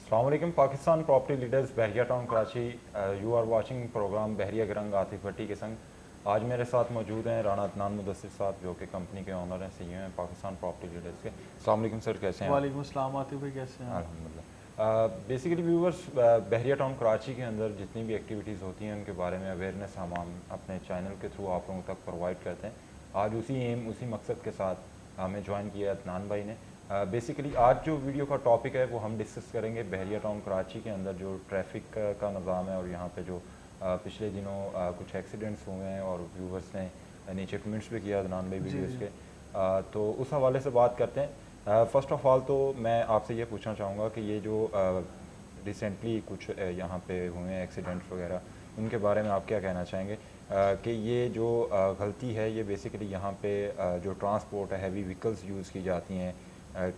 अस्सलाम वालेकुम Pakistan property leaders Bahria town Karachi you are watching programme Bahria गरंग आतिफ भट्टी के संग। आज मेरे साथ मौजूद हैं राना अदनान मुदस्सिर साहब जो कि कंपनी के ऑनर हैं, सीईओ हैं पाकिस्तान प्रॉपर्टी लीडर्स के। अस्सलाम वालेकुम सर, कैसे हैं? वालेकुम अस्सलाम आतिफ भाई, कैसे हैं आप? अल्हम्दुलिल्लाह। बेसिकली व्यूवर्स, बहरिया टाउन कराची के अंदर जितनी भी एक्टिविटीज़ होती हैं उनके बारे में अवेयरनेस हम अपने चैनल के थ्रू आप लोगों तक प्रोवाइड करते हैं। आज उसी मकसद के साथ हमें ज्वाइन किया अदनान भाई ने। बेसिकली आज जो वीडियो का टॉपिक है वो हम डिस्कस करेंगे बहरिया टाउन कराची के अंदर जो ट्रैफिक का निज़ाम है और यहाँ पे जो पिछले दिनों कुछ एक्सीडेंट्स हुए हैं और व्यूवर्स ने नीचे कमेंट्स भी किया अदनान भाई वीडियोस के, तो उस हवाले से बात करते हैं। फ़र्स्ट ऑफ़ ऑल तो मैं आपसे ये पूछना चाहूँगा कि ये जो रिसेंटली कुछ यहाँ पे हुए हैं एक्सीडेंट्स वगैरह, उनके बारे में आप क्या कहना चाहेंगे कि ये जो गलती है ये बेसिकली यहाँ पे जो ट्रांसपोर्ट है, हैवी व्हीकल्स यूज़ की जाती हैं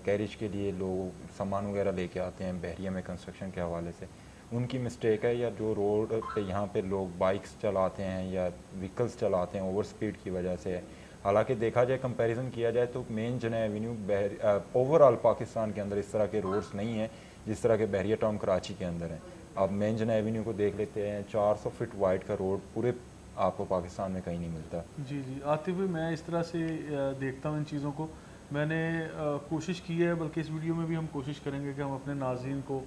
कैरिज के लिए, लोग सामान वगैरह लेके आते हैं बहरिया में कंस्ट्रक्शन के हवाले से, उनकी मिस्टेक है, या जो रोड पे यहाँ पे लोग बाइक्स चलाते हैं या व्हीकल्स चलाते हैं ओवर स्पीड की वजह से है? हालांकि देखा जाए, कंपैरिजन किया जाए तो मेन जना एवेन्यू ओवरऑल पाकिस्तान के अंदर इस तरह के रोड्स नहीं हैं जिस तरह के बहरिया टाउन कराची के अंदर हैं। आप मेन जना एवेन्यू को देख लेते हैं, 400 फीट वाइड का रोड पूरे आपको पाकिस्तान में कहीं नहीं मिलता। जी जी आतिफ भाई, मैं इस तरह से देखता हूँ इन चीज़ों को। मैंने कोशिश की है, बल्कि इस वीडियो में भी हम कोशिश करेंगे कि हम अपने नाज़रीन को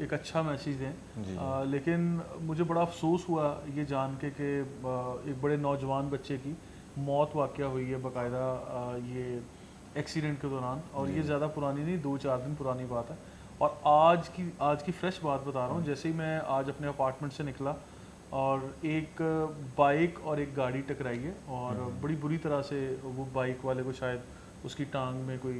एक अच्छा मैसेज दें। लेकिन मुझे बड़ा अफसोस हुआ ये जान के कि एक बड़े नौजवान बच्चे की मौत वाक़या हुई है बाकायदा ये एक्सीडेंट के दौरान, और ये ज़्यादा पुरानी नहीं, 2-4 दिन पुरानी बात है। और आज की फ्रेश बात बता रहा हूँ। जैसे ही मैं आज अपने अपार्टमेंट से निकला और एक बाइक और एक गाड़ी टकराई है, और बड़ी बुरी तरह से वो बाइक वाले को शायद उसकी टांग में कोई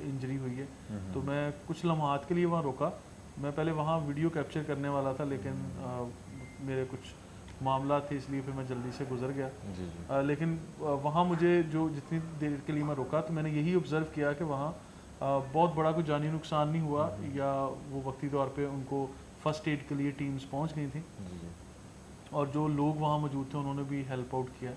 इंजरी हुई है। तो मैं कुछ लम्हात के लिए वहाँ रुका। मैं पहले वहाँ वीडियो कैप्चर करने वाला था, लेकिन मेरे कुछ मामला थे, इसलिए फिर मैं जल्दी से गुजर गया। लेकिन वहाँ मुझे जो जितनी देर के लिए मैं रुका तो मैंने यही ऑब्ज़र्व किया कि वहाँ बहुत बड़ा कोई जानी नुकसान नहीं हुआ, या वो वक्ती तौर पे उनको फ़र्स्ट एड के लिए टीम्स पहुँच गई थी, और जो लोग वहाँ मौजूद थे उन्होंने भी हेल्प आउट किया।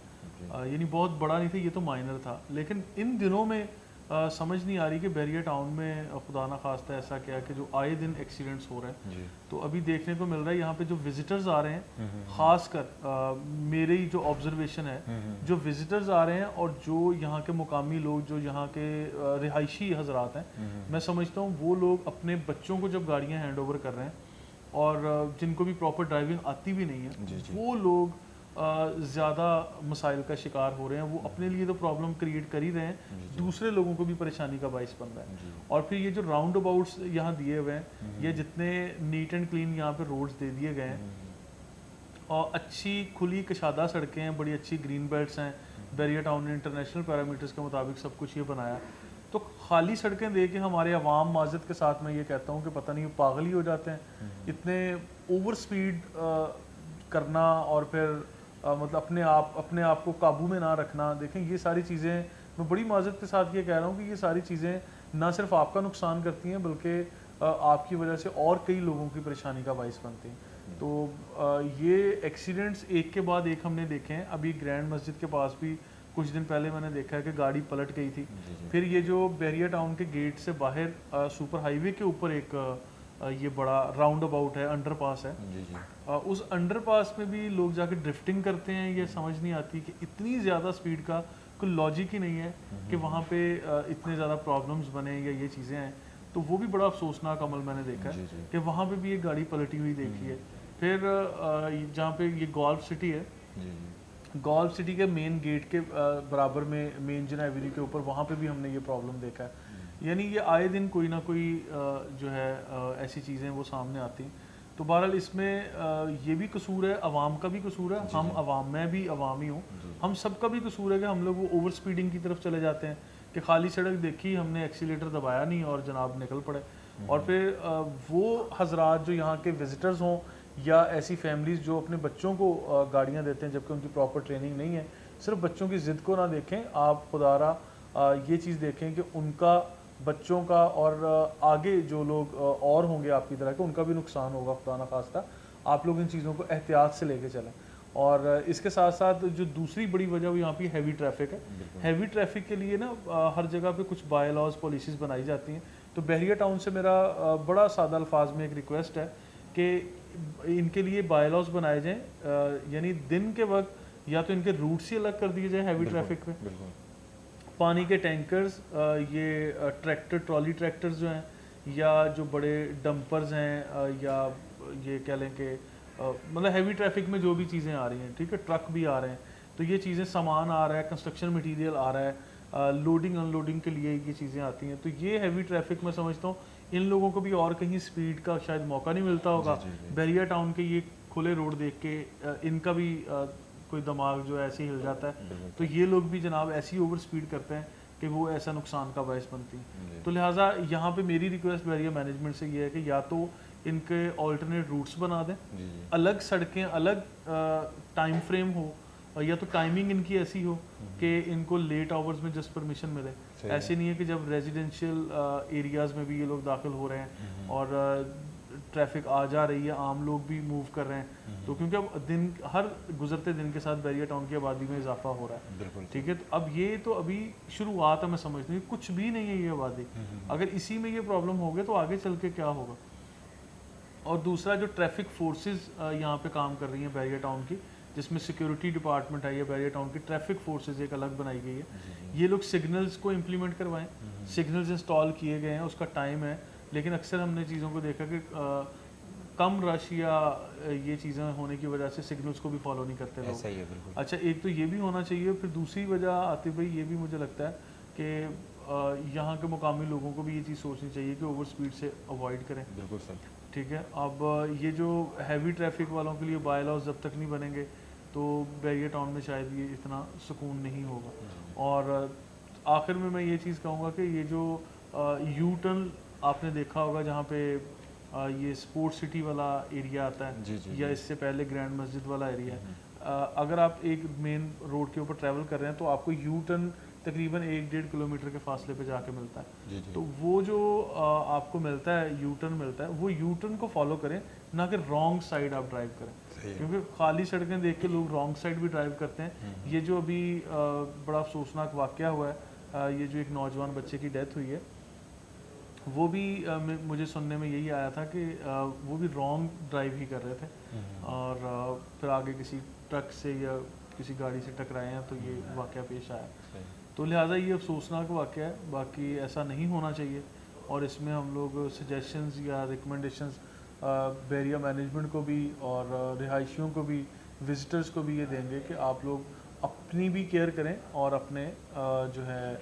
यानी बहुत बड़ा नहीं था, ये तो माइनर था। लेकिन इन दिनों में समझ नहीं आ रही कि बहरिया टाउन में खुदा ना खास्ता ऐसा क्या कि जो आए दिन एक्सीडेंट्स हो रहे हैं। तो अभी देखने को मिल रहा है यहाँ पे जो विजिटर्स आ रहे हैं, ख़ासकर मेरी जो ऑब्जर्वेशन है, जो विजिटर्स आ रहे हैं और जो यहाँ के मुकामी लोग, जो यहाँ के रिहायशी हजरात हैं, मैं समझता हूँ वो लोग अपने बच्चों को जब गाड़ियाँ हैंड ओवर कर रहे हैं और जिनको भी प्रॉपर ड्राइविंग आती भी नहीं है, वो लोग ज़्यादा मसाइल का शिकार हो रहे हैं। वो अपने लिए तो प्रॉब्लम क्रिएट कर ही रहे हैं, दूसरे लोगों को भी परेशानी का बाइस बन रहा है। और फिर ये जो राउंड अबाउट्स यहाँ दिए हुए हैं, ये जितने नीट एंड क्लीन यहाँ पे रोड्स दे दिए गए हैं, और अच्छी खुली कशादा सड़कें हैं, बड़ी अच्छी ग्रीन बेल्ट्स हैं, बहरिया टाउन ने इंटरनेशनल पैरामीटर्स के मुताबिक सब कुछ ये बनाया। तो खाली सड़कें दे के हमारे अवाम, माजत के साथ मैं ये कहता हूँ कि पता नहीं पागल ही हो जाते हैं। इतने ओवर स्पीड करना और फिर मतलब अपने आप को काबू में ना रखना। देखें, ये सारी चीज़ें, मैं बड़ी माजत के साथ ये कह रहा हूँ कि ये सारी चीज़ें ना सिर्फ आपका नुकसान करती हैं, बल्कि आपकी वजह से और कई लोगों की परेशानी का बाइस बनती हैं। तो ये एक्सीडेंट्स एक के बाद एक हमने देखे हैं। अभी ग्रैंड मस्जिद के पास भी कुछ दिन पहले मैंने देखा है कि गाड़ी पलट गई थी। फिर ये जो बहरिया टाउन के गेट से बाहर सुपर हाईवे के ऊपर एक ये बड़ा राउंड अबाउट है, अंडरपास है। उस अंडरपास में भी लोग जाके ड्रिफ्टिंग करते हैं। ये समझ नहीं आती कि इतनी ज़्यादा स्पीड का कोई लॉजिक ही नहीं है कि वहाँ पे इतने ज़्यादा प्रॉब्लम्स बने या ये चीज़ें हैं। तो वो भी बड़ा अफसोसनाक अमल मैंने देखा है कि वहाँ पे भी एक गाड़ी पलटी हुई देखी है। फिर जहाँ पे ये गोल्फ सिटी है, गोल्फ सिटी के मेन गेट के बराबर में मेन जना एवेन्यू के ऊपर, वहाँ पे भी हमने ये प्रॉब्लम देखा है। यानी ये आए दिन कोई ना कोई जो है ऐसी चीज़ें वो सामने आती। तो बहरहाल इसमें ये भी कसूर है, अवाम का भी कसूर है। हम अवाम, मैं भी अवाम ही हूँ, हम सबका भी कसूर है कि हम लोग वो ओवर स्पीडिंग की तरफ चले जाते हैं कि खाली सड़क देखी, हमने एक्सीलेटर दबाया नहीं और जनाब निकल पड़े। और फिर वो हजरात जो यहाँ के विजिटर्स हों या ऐसी फैमिलीज़ जो अपने बच्चों को गाड़ियाँ देते हैं जबकि उनकी प्रॉपर ट्रेनिंग नहीं है, सिर्फ बच्चों की ज़िद को ना देखें आप, खुदारा ये चीज़ देखें कि उनका, बच्चों का और आगे जो लोग और होंगे आपकी तरह के, उनका भी नुकसान होगा खुदा ना खास्ता। आप लोग इन चीज़ों को एहतियात से लेके चलें। और इसके साथ साथ जो दूसरी बड़ी वजह वो यहाँ पे हैवी ट्रैफिक है। हैवी ट्रैफिक के लिए ना हर जगह पे कुछ बाय लॉज पॉलिसीज़ बनाई जाती हैं تو بحریہ ٹاؤن سے میرا بڑا سادہ الفاظ میں ایک ریکویسٹ ہے کہ ان کے لیے بائی لاز بنائے جائیں، یعنی دن کے وقت یا تو ان کے روٹس ہی الگ کر دیے جائیں ہیوی ٹریفک میں، پانی کے ٹینکرز، یہ ٹریکٹر ٹرالی ٹریکٹرز جو ہیں یا جو بڑے ڈمپرز ہیں، یا یہ کہہ لیں کہ مطلب ہیوی ٹریفک میں جو بھی چیزیں آ رہی ہیں، ٹھیک ہے، ٹرک بھی آ رہے ہیں، تو یہ چیزیں سامان آ رہا ہے، کنسٹرکشن مٹیریل آ رہا ہے، لوڈنگ ان لوڈنگ کے لیے یہ چیزیں àتی ہیں، تو یہ ہیوی ٹریفک میں سمجھتا ہوں ان لوگوں کو بھی اور کہیں سپیڈ کا شاید موقع نہیں ملتا ہوگا، بحریہ ٹاؤن کے یہ کھلے روڈ دیکھ کے ان کا بھی کوئی دماغ جو ہے ایسے ہی ہل جاتا ہے، تو یہ لوگ بھی جناب ایسی اوور سپیڈ کرتے ہیں کہ وہ ایسا نقصان کا باعث بنتی ہیں. تو لہٰذا یہاں پہ میری ریکویسٹ بحریہ مینجمنٹ سے یہ ہے کہ یا تو ان کے آلٹرنیٹ روٹس بنا دیں، الگ سڑکیں، الگ ٹائم فریم ہو، یا تو ٹائمنگ ان کی ایسی ہو کہ ان کو لیٹ آورز میں جسٹ پرمیشن ملے. ایسے نہیں ہے کہ جب ریزیڈینشیل ایریاز میں بھی یہ لوگ داخل ہو رہے ہیں اور ٹریفک آ جا رہی ہے، عام لوگ بھی موو کر رہے ہیں، تو کیونکہ اب دن ہر گزرتے دن کے ساتھ بحریہ ٹاؤن کی آبادی میں اضافہ ہو رہا ہے، ٹھیک ہے. تو اب یہ تو ابھی شروعات ہے، میں سمجھتا ہوں کچھ بھی نہیں ہے یہ آبادی، اگر اسی میں یہ پرابلم ہو گئے تو آگے چل کے کیا ہوگا. اور دوسرا جو ٹریفک فورسز یہاں پہ کام کر رہی ہیں بحریہ ٹاؤن کی، جس میں سیکیورٹی ڈپارٹمنٹ ہے، یہ بحریہ ٹاؤن کی ٹریفک فورسز ایک الگ بنائی گئی ہے، یہ لوگ سگنلز کو امپلیمنٹ کروائیں، سگنلز انسٹال کیے گئے ہیں، اس کا ٹائم ہے، لیکن اکثر ہم نے چیزوں کو دیکھا کہ کم رش یا یہ چیزیں ہونے کی وجہ سے سگنلز کو بھی فالو نہیں کرتے لوگ. اچھا، ایک تو یہ بھی ہونا چاہیے، پھر دوسری وجہ عاطف بھائی یہ بھی مجھے لگتا ہے کہ یہاں کے مقامی لوگوں کو بھی یہ چیز سوچنی چاہیے کہ اوور سپیڈ سے اوائڈ کریں. بالکل سر. ٹھیک ہے. اب یہ جو ہیوی ٹریفک والوں کے لیے بائی لاز جب تک نہیں بنیں گے تو بحریہ ٹاؤن میں شاید یہ اتنا سکون نہیں ہوگا. اور آخر میں یہ چیز کہوں گا کہ یہ جو یو ٹرن آپ نے دیکھا ہوگا جہاں پہ یہ اسپورٹ سٹی والا ایریا آتا ہے، یا اس سے پہلے گرینڈ مسجد والا ایریا ہے، اگر آپ ایک مین روڈ کے اوپر ٹریول کر رہے ہیں تو آپ کو یو ٹرن تقریباً 1-1.5 کلومیٹر کے فاصلے پہ جا کے ملتا ہے. تو وہ جو آپ کو ملتا ہے، یو ٹرن ملتا ہے، وہ یو ٹرن کو فالو کریں، نہ کہ رانگ سائڈ آپ ڈرائیو کریں، کیونکہ خالی سڑکیں دیکھ کے لوگ رانگ سائڈ بھی ڈرائیو کرتے ہیں. یہ جو ابھی بڑا افسوسناک واقعہ ہوا ہے، یہ جو ایک نوجوان بچے کی ڈیتھ ہوئی ہے، وہ بھی مجھے سننے میں یہی آیا تھا کہ وہ بھی رانگ ڈرائیو ہی کر رہے تھے اور پھر آگے کسی ٹرک سے یا کسی گاڑی سے ٹکرائے ہیں تو یہ واقعہ پیش آیا. تو لہٰذا یہ افسوسناک واقعہ ہے، باقی ایسا نہیں ہونا چاہیے. اور اس میں ہم لوگ سجیشنز یا ریکمنڈیشنز بحریہ مینجمنٹ کو بھی اور رہائشیوں کو بھی، وزٹرز کو بھی یہ دیں گے کہ آپ لوگ اپنی بھی کیئر کریں اور اپنے جو ہے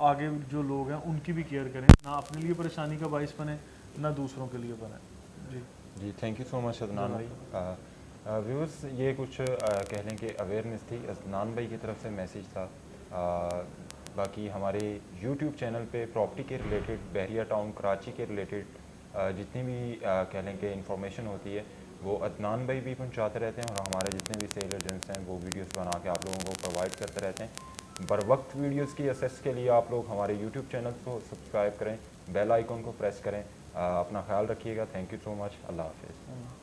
آگے جو لوگ ہیں ان کی بھی کیئر کریں، نہ اپنے لیے پریشانی کا باعث بنیں نہ دوسروں کے لیے بنیں. جی تھینک یو سو مچ عدنان بھائی. ویورز، یہ کچھ کہہ لیں کہ اویئرنیس تھی، عدنان بھائی کی طرف سے میسیج تھا. باقی ہمارے یوٹیوب چینل پہ پراپرٹی کے ریلیٹڈ، بحریہ ٹاؤن کراچی کے ریلیٹڈ جتنی بھی کہہ لیں کہ انفارمیشن ہوتی ہے وہ عدنان بھائی بھی پہنچاتے رہتے ہیں، اور ہمارے جتنے بھی سیل ایجنٹس ہیں وہ ویڈیوز بنا کے آپ لوگوں کو پرووائڈ کرتے رہتے ہیں. بر وقت ویڈیوز کی اسیس کے لیے آپ لوگ ہمارے یوٹیوب چینل کو سبسکرائب کریں، بیل آئیکن کو پریس کریں. اپنا خیال رکھیے گا. تھینک یو سو مچ. اللہ حافظ.